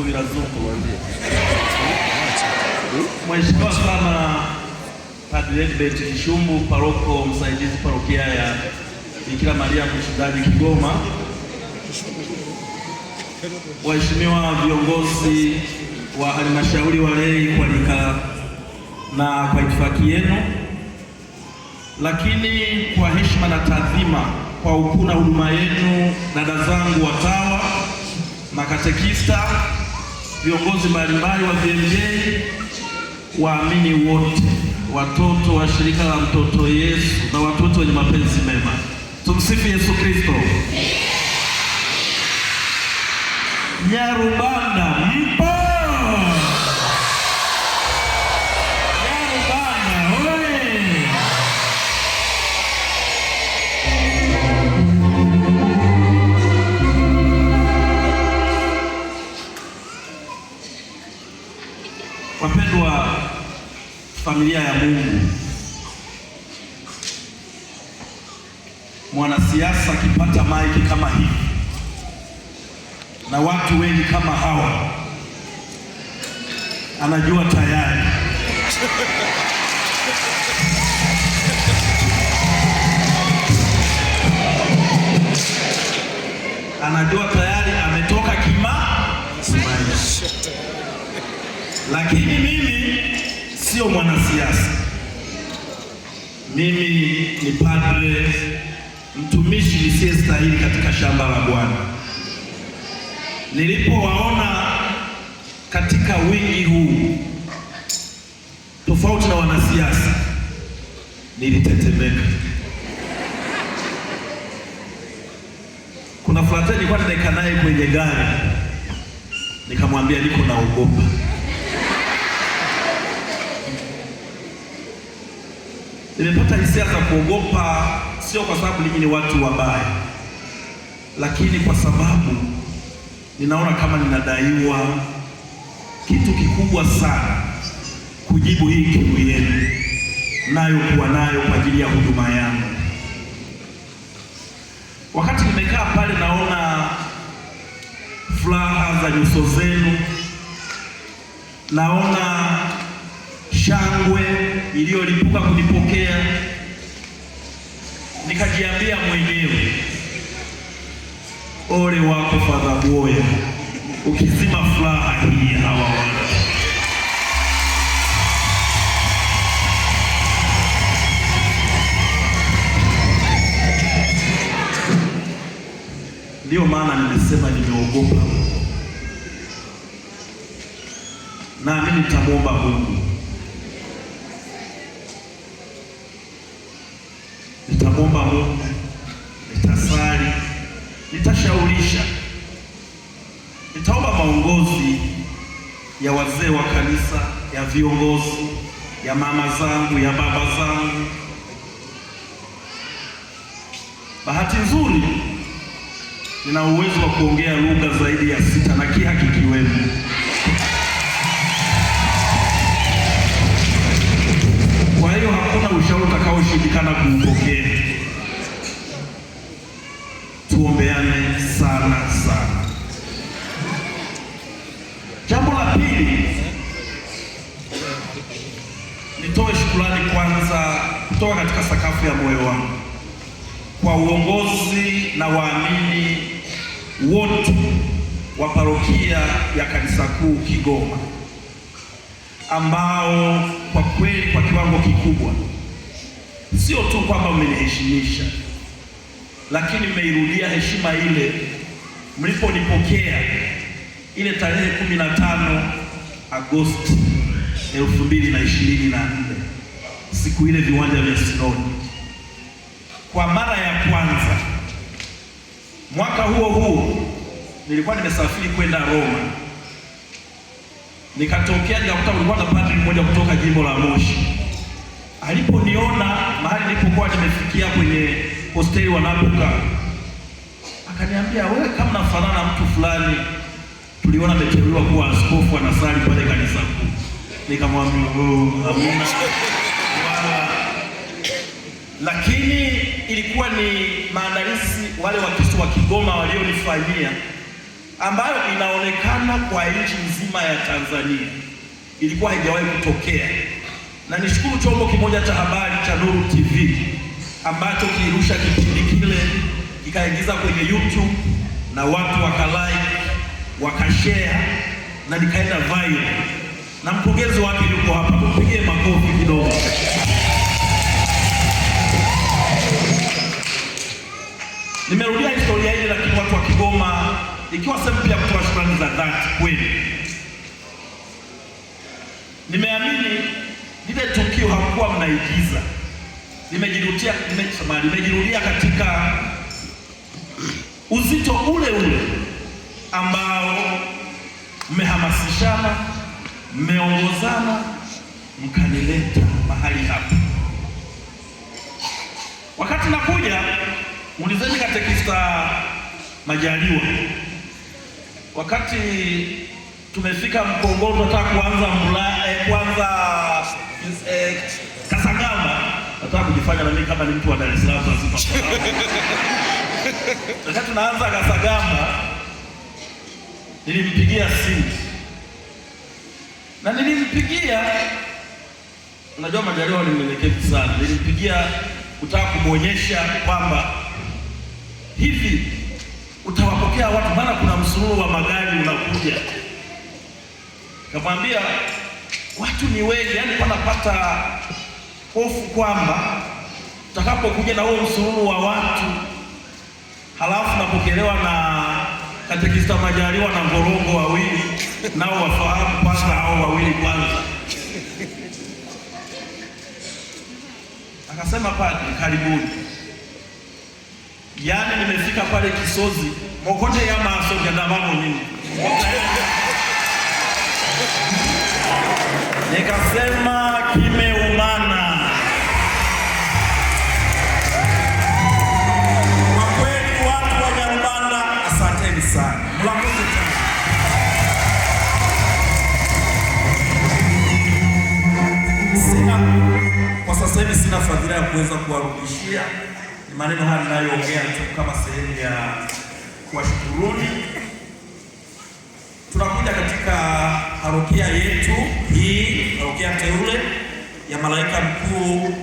virazungu waambie. Mheshimiwa sana Padre Edbert Kishumbu, paroko msaidizi parokia ya Bikira Maria Mshindani Kigoma, waheshimiwa viongozi wa halmashauri walei kwa rika na kwa itifaki yenu, lakini kwa heshima na taadhima kwa ukuu na huduma yenu, dada zangu watawa, makatekista, viongozi mbalimbali wa VMJ, waamini wote, watoto wa shirika la Mtoto Yesu na watoto wenye mapenzi mema. Tumsifu Yesu Kristo. Nyarubanda mpo? Nyarubanda oye! Wapendwa familia ya Mungu, mwanasiasa akipata maiki kama hivi na watu wengi kama hawa, anajua tayari ametoka kimaisha. Lakini mimi sio mwanasiasa, mimi ni padre, mtumishi nisiyestahili katika shamba la Bwana. Nilipowaona katika wingi huu tofauti na wanasiasa, nilitetemeka. Kuna frateli nilikuwa ninaika naye kwenye gari, nikamwambia niko naogopa. Nimepata hisia za kuogopa, sio kwa sababu ninyi ni watu wabaya, lakini kwa sababu ninaona kama ninadaiwa kitu kikubwa sana, kujibu hii kiu yenu nayo kuwa nayo kwa ajili ya huduma yangu. Wakati nimekaa pale, naona furaha za nyuso zenu, naona shangwe iliyolipuka kunipokea, nikajiambia mwenyewe, ole wako Father Boya ukizima furaha hii hawa watu. Ndio maana nimesema nimeogopa, na mimi nitamwomba Mungu, nitasali, nitashaurisha, nitaomba maongozi ya wazee wa kanisa, ya viongozi, ya mama zangu, ya baba zangu. Bahati nzuri nina uwezo wa kuongea lugha zaidi ya 6 na Kihaki kiwemo. Kwa hiyo hakuna ushauri utakaoshindikana kuupokea. Tuombeane sana sana. Jambo la pili, nitoe shukrani kwanza kutoka katika sakafu ya moyo wangu kwa uongozi na waamini wote wa parokia ya Kanisa Kuu Kigoma, ambao kwa kweli kwa kiwango kikubwa sio tu kwamba mmeniheshimisha, lakini mmeirudia heshima ile mliponipokea ile tarehe 15 Agosti 2024, siku ile viwanja vya Sinodi. Kwa mara ya kwanza mwaka huo nilikuwa nimesafiri kwenda Roma, nikatokea nikakuta kulikuwa na padri mmoja kutoka jimbo la Moshi. Aliponiona mahali nilipokuwa nimefikia kwenye hosteli wanapokaa, akaniambia, wewe kama unafanana na mtu fulani tuliona ameteuliwa kuwa askofu anasali pale kanisa kuu. Nikamwambia, hamna. Lakini ilikuwa ni maandalizi wale Wakristo wa Kigoma walionifanyia ambayo inaonekana kwa nchi nzima ya Tanzania, ilikuwa haijawahi kutokea. Na nishukuru chombo kimoja cha habari cha Nuru TV ambacho kilirusha kipindi kile kikaingiza kwenye YouTube na watu wakalike, wakashare na nikaenda viral, na mkurugenzi wake yuko hapa, tumpigie makofi kidogo. Nimerudia historia hii, lakini watu wa Kigoma, ikiwa sehemu pia kutoa shukrani za dhati kwenu. Nimeamini lile tukio hakuwa mnaigiza, limejirudia katika uzito ule ule ambao mmehamasishana, mmeongozana, mkanileta mahali hapa. Wakati nakuja, muulizeni katekista Majaliwa, wakati tumefika Mkongoro tunataka kuanza Kasagamba, nataka kujifanya na mimi kama ni mtu wa Dar es Salaam sasa. Wakati tunaanza Kasagamba, nilimpigia simu. Na nilimpigia, unajua Majaliwa ni mnyenyekevu sana. Nilimpigia kutaka kumuonyesha kwamba hivi utawapokea watu, maana kuna msururu wa magari unakuja. Kamwambia watu ni wengi, yani panapata hofu kwamba utakapokuja na huo msururu wa watu, halafu napokelewa na katekista Majaliwa na Ngorongo wawili, nao wafahamu kwanza hao wawili kwanza. Akasema padri, karibuni. Yani nimefika pale Kisozi, mokote ya masoja na mamo nini. Nikasema kimeumana. Kwa kweli watu wa Nyarubanda, asanteni sana. Mlakoze sana. Kwa sasa hivi sina fadhila ya kuweza kuwarudishia. Ni maneno haya ninayoongea tu kama sehemu ya kuwashukuruni. Tunakuja katika parokia yetu hii, parokia teule ya Malaika Mkuu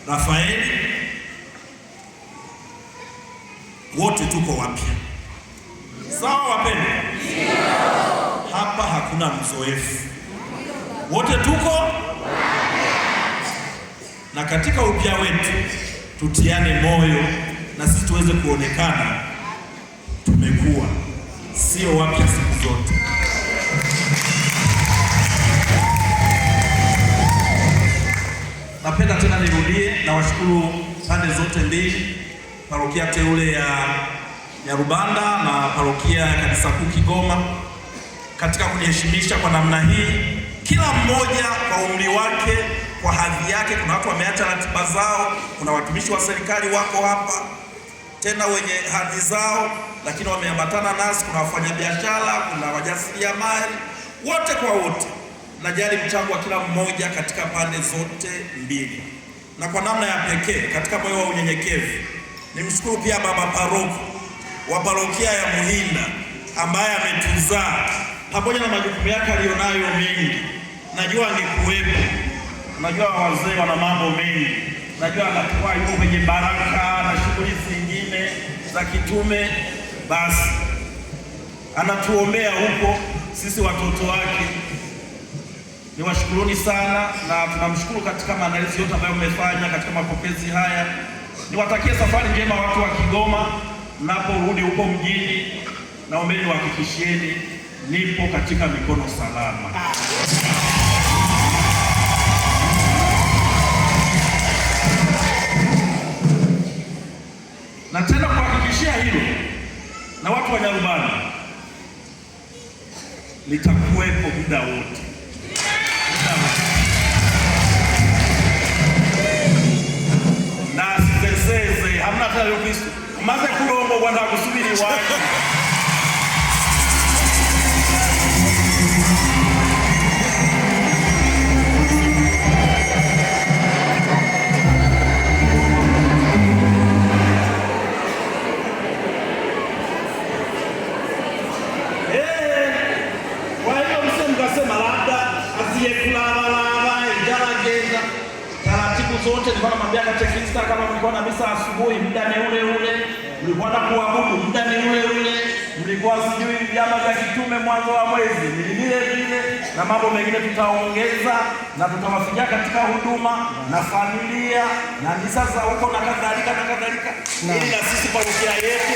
Rafaeli. Wote tuko wapya, sawa wapendwa? Hapa hakuna mzoefu, wote tuko na katika upya wetu tutiane moyo na sisi tuweze kuonekana tumekuwa, sio wapya siku zote. Napenda tena nirudie na washukuru pande zote mbili, parokia teule ya Nyarubanda na parokia ya Kanisa Kuu Kigoma, katika kuniheshimisha kwa namna hii, kila mmoja kwa umri wake, kwa hadhi yake. Kuna watu wameacha ratiba zao, kuna watumishi wa serikali wako hapa tena wenye hadhi zao, lakini wameambatana nasi. Kuna wafanyabiashara, kuna wajasiriamali, wote kwa wote najali mchango wa kila mmoja katika pande zote mbili. Na kwa namna ya pekee, katika moyo wa unyenyekevu, nimshukuru pia baba paroko wa parokia ya Muhinda ambaye ametuzaa, pamoja na majukumu yake alionayo mengi. Najua angekuwepo, najua wazee wana mambo mengi, najua anakuwa yuko kwenye baraka na shughuli zingine za kitume, basi anatuombea huko sisi watoto wake. Niwashukuruni sana, na tunamshukuru katika maandalizi yote ambayo mmefanya katika mapokezi haya. Niwatakie safari njema watu wa Kigoma, mnaporudi huko mjini. Naombeni wahakikishieni nipo katika mikono salama. Na tena kuhakikishia hilo, na watu wa Nyarubanda, nitakuwepo muda wote. Na sisezeze, hamna tayari Kristo. Umaze kulombo bwana kusubiri waje. ye kulala ijara genda. Taratibu zote nilikuwa namwambia katekista, kama mlikuwa na misa asubuhi muda ni ule ule, mlikuwa na kuabudu muda ni ule ule, mlikuwa sijui vyama vya kitume mwanzo wa mwezi ni vile vile, na mambo mengine tutaongeza na tutawafikia katika huduma na familia na misa za huko na kadhalika, ili na sisi parokia yetu